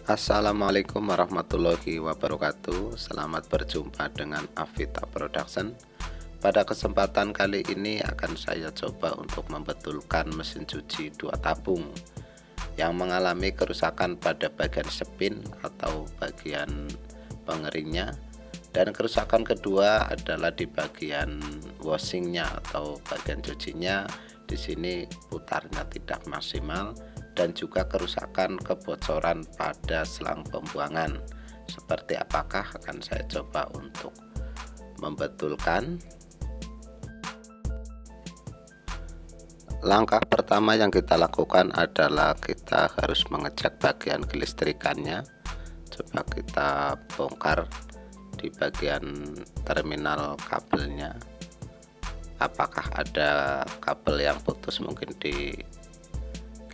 Assalamualaikum warahmatullahi wabarakatuh. Selamat berjumpa dengan Avita Production. Pada kesempatan kali ini akan saya coba untuk membetulkan mesin cuci 2 tabung yang mengalami kerusakan pada bagian spin atau bagian pengeringnya, dan kerusakan kedua adalah di bagian washingnya atau bagian cucinya. Di sini putarnya tidak maksimal, dan juga kerusakan kebocoran pada selang pembuangan. Seperti apakah akan saya coba untuk membetulkan. Langkah pertama yang kita lakukan adalah kita harus mengecek bagian kelistrikannya. Coba kita bongkar di bagian terminal kabelnya, apakah ada kabel yang putus, mungkin di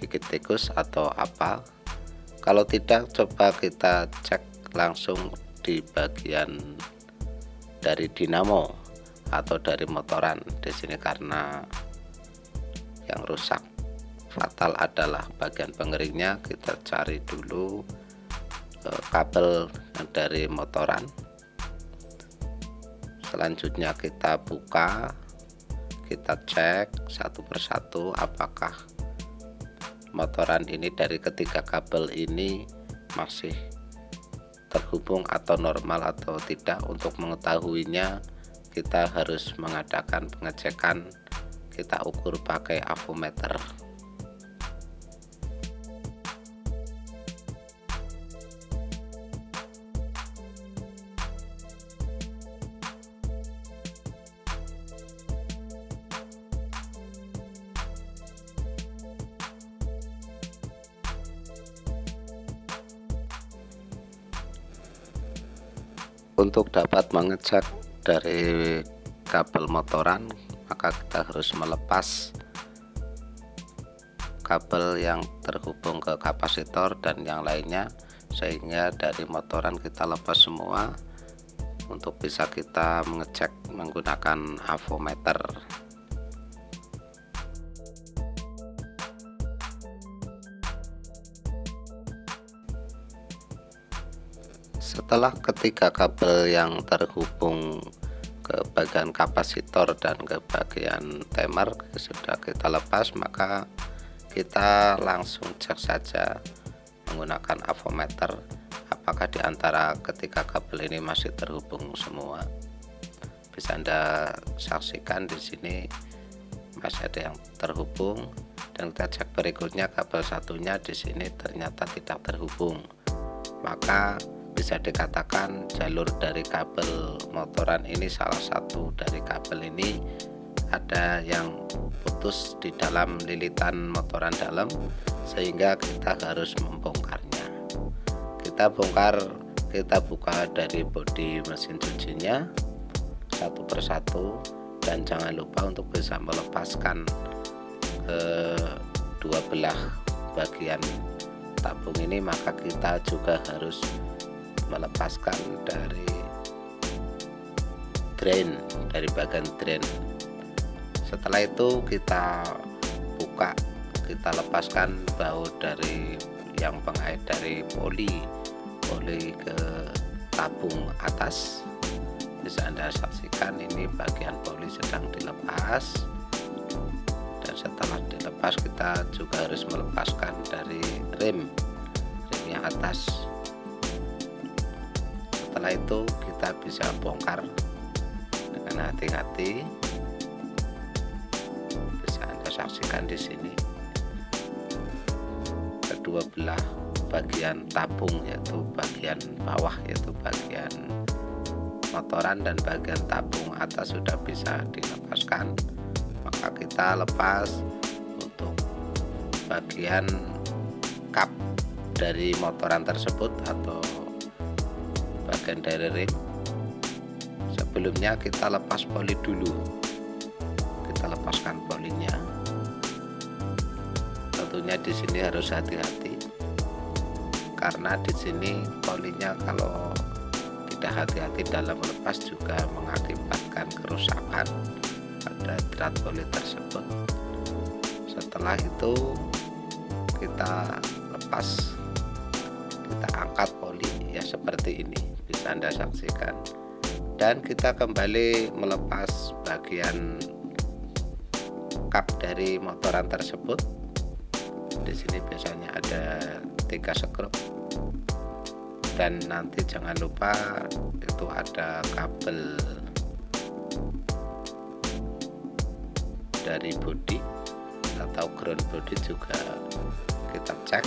gigit tikus atau apa. Kalau tidak, coba kita cek langsung di bagian dari dinamo atau dari motoran. Di sini karena yang rusak fatal adalah bagian pengeringnya, kita cari dulu kabel dari motoran. Selanjutnya kita buka, kita cek satu persatu apakah motoran ini dari ketiga kabel ini masih terhubung atau normal atau tidak. Untuk mengetahuinya kita harus mengadakan pengecekan, kita ukur pakai avometer. Untuk dapat mengecek dari kabel motoran, maka kita harus melepas kabel yang terhubung ke kapasitor dan yang lainnya, sehingga dari motoran kita lepas semua untuk bisa kita mengecek menggunakan avometer. Setelah ketiga kabel yang terhubung ke bagian kapasitor dan ke bagian timer sudah kita lepas, maka kita langsung cek saja menggunakan avometer apakah di antara ketiga kabel ini masih terhubung semua. Bisa Anda saksikan di sini masih ada yang terhubung, dan kita cek berikutnya kabel satunya di sini ternyata tidak terhubung. Maka bisa dikatakan jalur dari kabel motoran ini, salah satu dari kabel ini ada yang putus di dalam lilitan motoran dalam, sehingga kita harus membongkarnya. Kita bongkar, kita buka dari bodi mesin cucinya satu persatu, dan jangan lupa untuk bisa melepaskan dua belah bagian tabung ini. Maka kita juga harus melepaskan dari drain, dari bagian drain. Setelah itu kita buka, kita lepaskan baut dari yang pengait dari poli ke tabung atas. Bisa Anda saksikan ini bagian poli sedang dilepas, dan setelah dilepas kita juga harus melepaskan dari rimnya atas. Setelah itu kita bisa bongkar dengan hati-hati. Bisa Anda saksikan di sini kedua belah bagian tabung, yaitu bagian bawah yaitu bagian motoran dan bagian tabung atas sudah bisa dilepaskan. Maka kita lepas untuk bagian kap dari motoran tersebut atau bagian dari rim. Sebelumnya kita lepas poli dulu, kita lepaskan polinya. Tentunya di sini harus hati-hati, karena di sini polinya kalau tidak hati-hati dalam melepas juga mengakibatkan kerusakan pada drat poli tersebut. Setelah itu kita lepas, kita angkat poli ya seperti ini, bisa Anda saksikan. Dan kita kembali melepas bagian kap dari motoran tersebut. Di sini biasanya ada 3 skrup. Dan nanti jangan lupa itu ada kabel dari bodi atau ground body juga kita cek.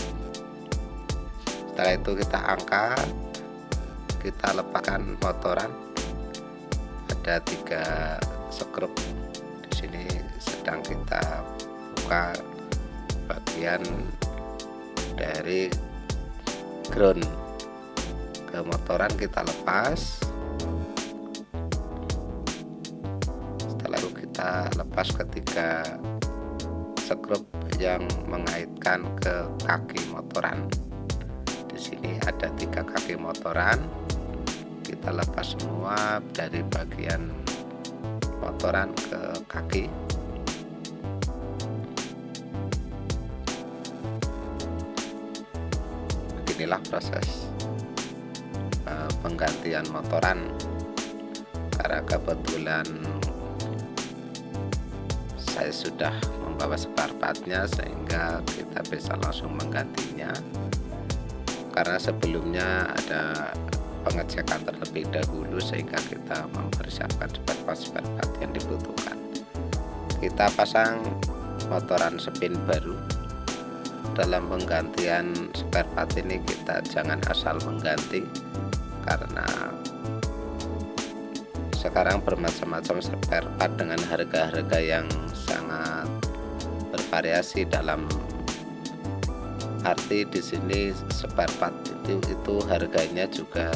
Setelah itu kita angkat, kita lepaskan motoran. Ada 3 skrup. Di sini sedang kita buka bagian dari ground ke motoran, kita lepas. Setelah itu kita lepas ketiga skrup yang mengaitkan ke kaki motoran. Di sini ada 3 kaki motoran, kita lepas semua dari bagian motoran ke kaki. Beginilah proses penggantian motoran. Karena kebetulan saya sudah membawa spare partnya sehingga kita bisa langsung menggantinya, karena sebelumnya ada pengecekan terlebih dahulu sehingga kita mempersiapkan spare part yang dibutuhkan. Kita pasang motoran spin baru. Dalam penggantian spare part ini kita jangan asal mengganti, karena sekarang bermacam-macam spare part dengan harga-harga yang sangat bervariasi. Dalam arti di sini spare part itu harganya juga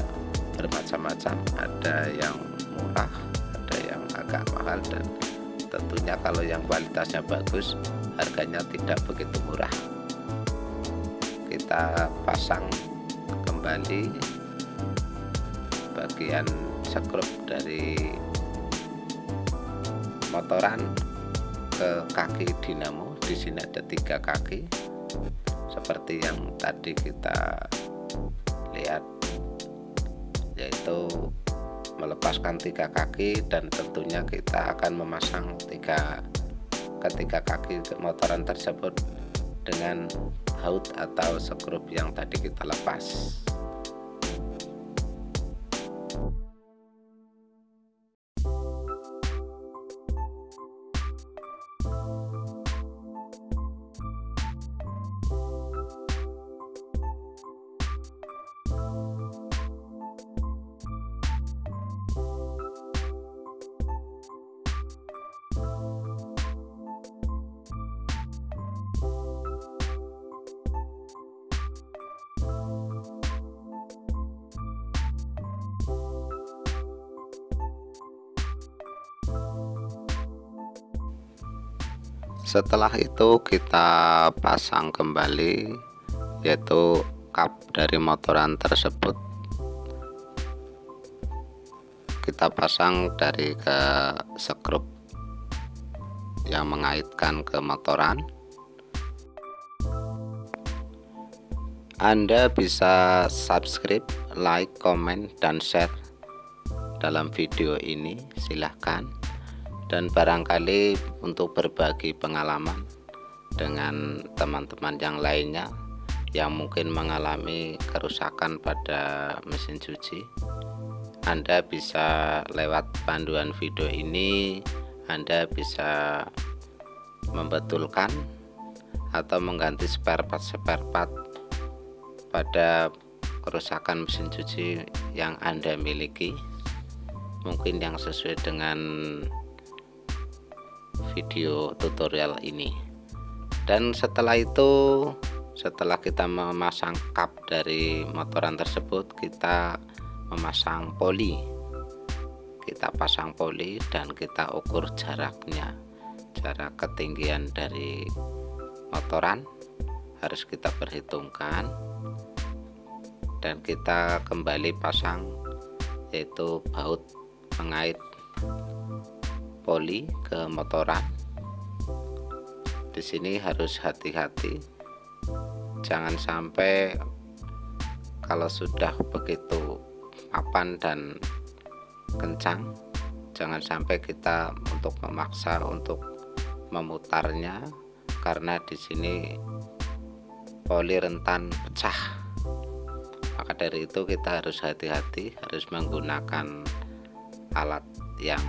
bermacam-macam, ada yang murah, ada yang agak mahal, dan tentunya kalau yang kualitasnya bagus harganya tidak begitu murah. Kita pasang kembali bagian skrup dari motoran ke kaki dinamo. Di sini ada 3 kaki seperti yang tadi kita lihat, yaitu melepaskan 3 kaki, dan tentunya kita akan memasang ketiga kaki motoran tersebut dengan baut atau skrup yang tadi kita lepas. Setelah itu kita pasang kembali, yaitu kap dari motoran tersebut. Kita pasang dari ke skrup yang mengaitkan ke motoran. Anda bisa subscribe, like, komen, dan share dalam video ini, silahkan. Dan barangkali untuk berbagi pengalaman dengan teman-teman yang lainnya yang mungkin mengalami kerusakan pada mesin cuci, Anda bisa lewat panduan video ini, Anda bisa membetulkan atau mengganti spare part pada kerusakan mesin cuci yang Anda miliki, mungkin yang sesuai dengan video tutorial ini. Dan setelah itu, setelah kita memasang kap dari motoran tersebut, kita memasang poli. Kita pasang poli dan kita ukur jaraknya. Jarak ketinggian dari motoran harus kita perhitungkan, dan kita kembali pasang, yaitu baut pengait poli ke motoran. Di sini harus hati-hati, jangan sampai kalau sudah begitu papan dan kencang, jangan sampai kita untuk memaksa untuk memutarnya, karena di sini poli rentan pecah. Maka dari itu kita harus hati-hati, harus menggunakan alat yang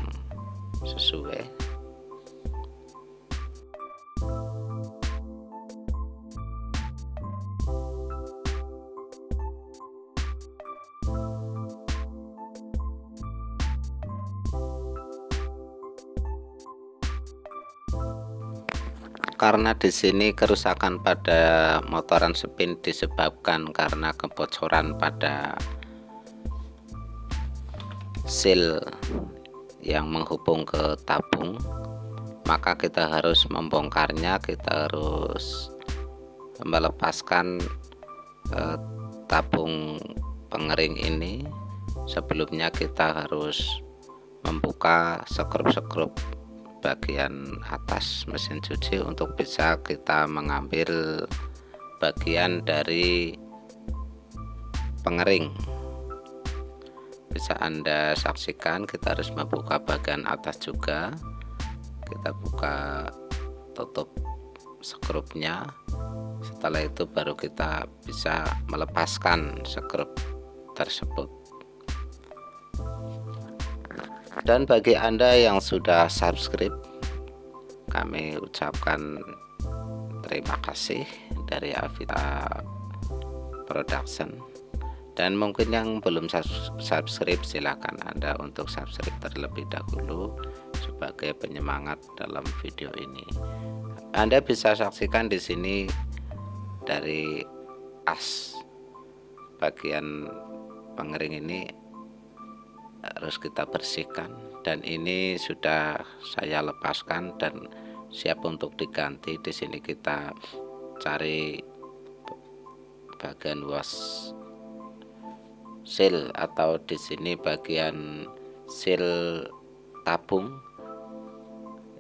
sesuai. Karena di sini kerusakan pada motoran spin disebabkan karena kebocoran pada seal yang menghubung ke tabung, maka kita harus membongkarnya. Kita harus melepaskan tabung pengering ini. Sebelumnya kita harus membuka sekrup-sekrup bagian atas mesin cuci untuk bisa kita mengambil bagian dari pengering. Bisa Anda saksikan, kita harus membuka bagian atas juga. Kita buka tutup sekrupnya. Setelah itu baru kita bisa melepaskan sekrup tersebut. Dan bagi Anda yang sudah subscribe, kami ucapkan terima kasih dari Avita Production. Dan mungkin yang belum subscribe, silakan Anda untuk subscribe terlebih dahulu sebagai penyemangat dalam video ini. Anda bisa saksikan di sini dari as bagian pengering ini harus kita bersihkan, dan ini sudah saya lepaskan dan siap untuk diganti. Di sini kita cari bagian wash seal, atau di sini bagian seal tabung.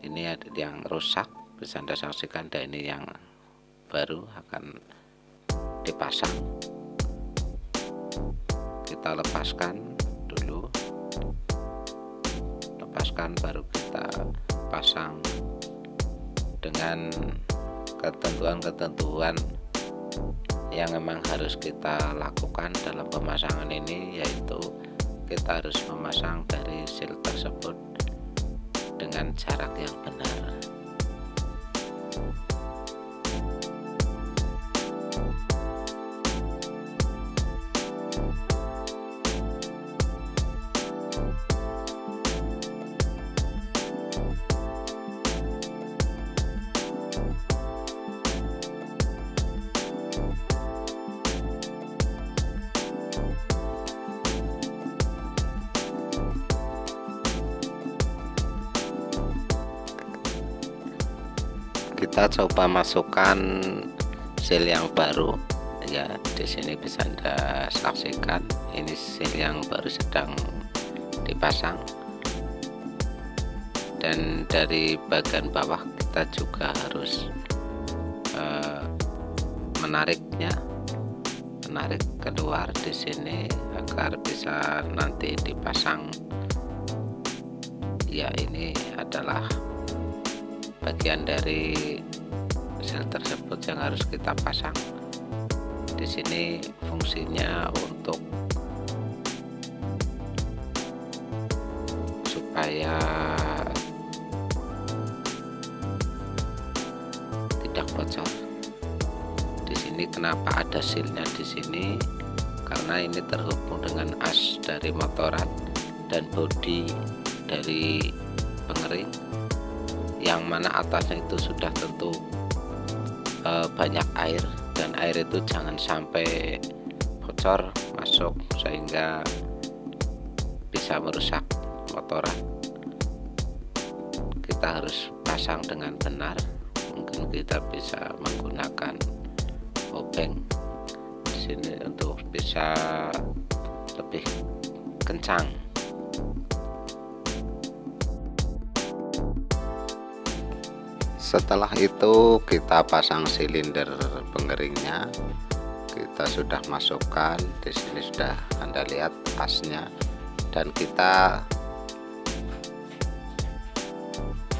Ini ada yang rusak, bisa Anda saksikan, dan ini yang baru akan dipasang. Kita lepaskan dulu, baru kita pasang dengan ketentuan-ketentuan yang memang harus kita lakukan dalam pemasangan ini, yaitu kita harus memasang dari seal tersebut dengan jarak yang benar. Kita coba masukkan seal yang baru ya. Di sini bisa Anda saksikan, ini seal yang baru sedang dipasang, dan dari bagian bawah kita juga harus menarik keluar di sini agar bisa nanti dipasang. Ya, ini adalah bagian dari sel tersebut yang harus kita pasang. Di sini fungsinya untuk supaya tidak bocor. Di sini kenapa ada sealnya di sini? Karena ini terhubung dengan as dari motoran dan bodi dari pengering, yang mana atasnya itu sudah tentu banyak air, dan air itu jangan sampai bocor masuk sehingga bisa merusak motoran. Kita harus pasang dengan benar. Mungkin kita bisa menggunakan obeng di sini untuk bisa lebih kencang. Setelah itu kita pasang silinder pengeringnya. kita sudah masukkan di sini, sudah Anda lihat pasnya, dan kita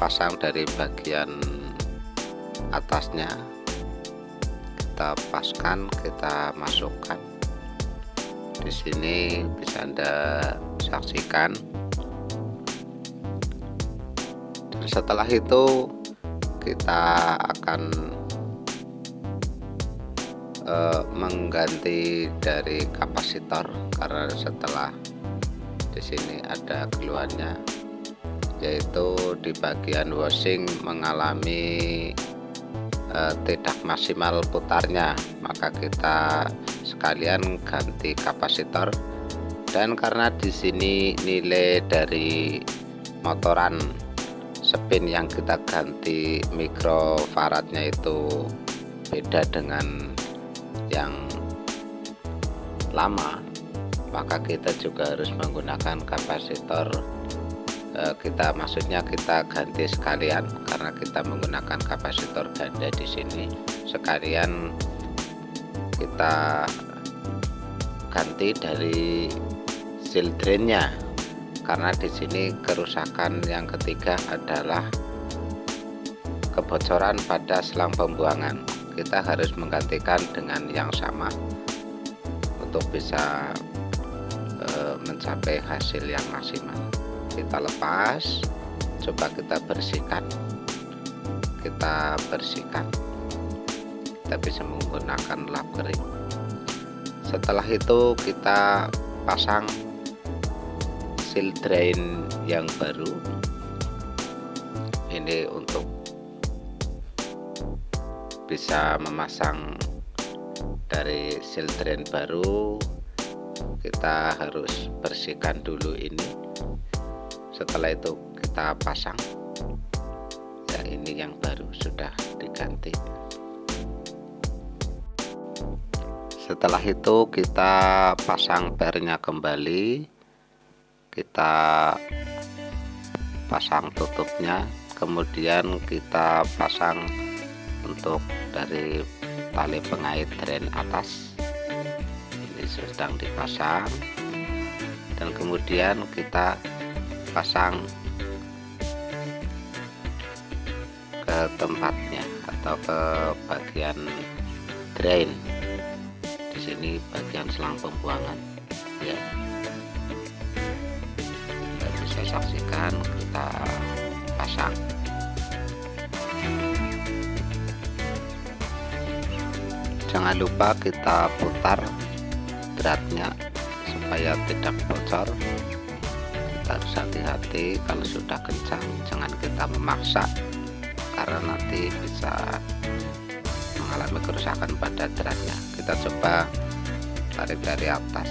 pasang dari bagian atasnya, kita paskan, kita masukkan di sini, bisa Anda saksikan. Dan setelah itu kita akan mengganti dari kapasitor, karena setelah di sini ada keluhannya, yaitu di bagian washing mengalami tidak maksimal putarnya, maka kita sekalian ganti kapasitor. Dan karena di sini nilai dari motoran spin yang kita ganti mikrofaradnya itu beda dengan yang lama, maka kita juga harus menggunakan kapasitor. Maksudnya kita ganti sekalian, karena kita menggunakan kapasitor ganda di sini, sekalian kita ganti dari seal drainnya, karena di sini kerusakan yang ketiga adalah kebocoran pada selang pembuangan. Kita harus menggantikan dengan yang sama untuk bisa mencapai hasil yang maksimal. Kita lepas, coba kita bersihkan, kita bisa menggunakan lap kering. Setelah itu kita pasang seal drain yang baru. Ini untuk bisa memasang dari seal drain baru, kita harus bersihkan dulu ini. Setelah itu kita pasang, ya ini yang baru sudah diganti. Setelah itu kita pasang pernya kembali, kita pasang tutupnya, kemudian kita pasang untuk dari tali pengait drain atas, ini sedang dipasang, dan kemudian kita pasang ke tempatnya atau ke bagian drain. Di sini bagian selang pembuangan, ya. Kita bisa saksikan, kita pasang. Jangan lupa kita putar dratnya supaya tidak bocor. Kita harus hati-hati, kalau sudah kencang jangan kita memaksa, karena nanti bisa mengalami kerusakan pada dratnya. Kita coba tarik dari atas,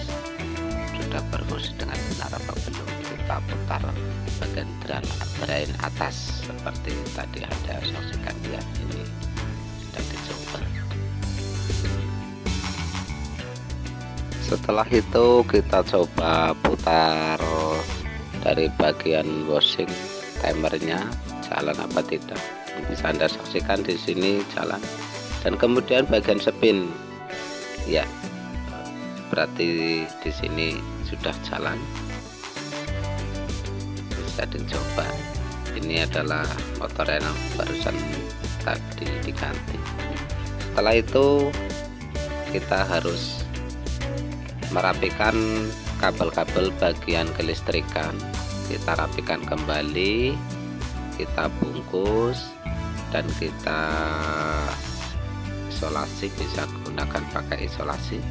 sudah berfungsi dengan benar apa belum. Kita putar bagian drain atas seperti tadi Anda saksikan, ya, ini sudah dicoba. Setelah itu kita coba putar dari bagian washing timernya, jalan apa tidak. Bisa Anda saksikan di sini jalan, dan kemudian bagian spin, ya, berarti di sini sudah jalan. Bisa dicoba. Ini adalah motor yang barusan tadi diganti. Setelah itu kita harus merapikan kabel-kabel bagian kelistrikan. Kita rapikan kembali, kita bungkus, dan kita isolasi. Bisa gunakan pakai isolasi.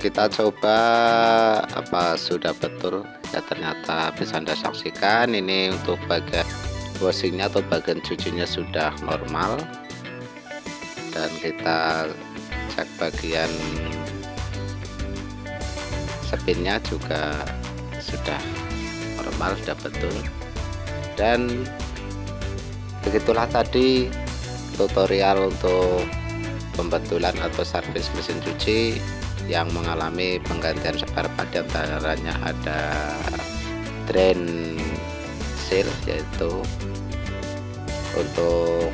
Kita coba apa sudah betul, ya, ternyata bisa Anda saksikan ini untuk bagian washingnya atau bagian cucinya sudah normal, dan kita cek bagian spinnya juga sudah normal, sudah betul. Dan begitulah tadi tutorial untuk pembetulan atau servis mesin cuci yang mengalami penggantian spare part, diantaranya ada drain seal, yaitu untuk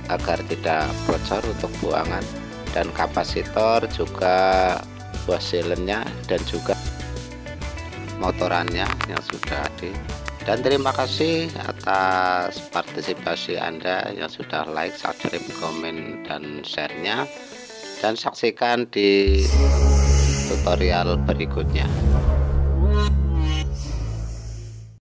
agar tidak bocor untuk buangan, dan kapasitor juga buah sealannya dan juga motorannya yang sudah dan terima kasih atas partisipasi Anda yang sudah like, subscribe, komen, dan share-nya, dan saksikan di tutorial berikutnya.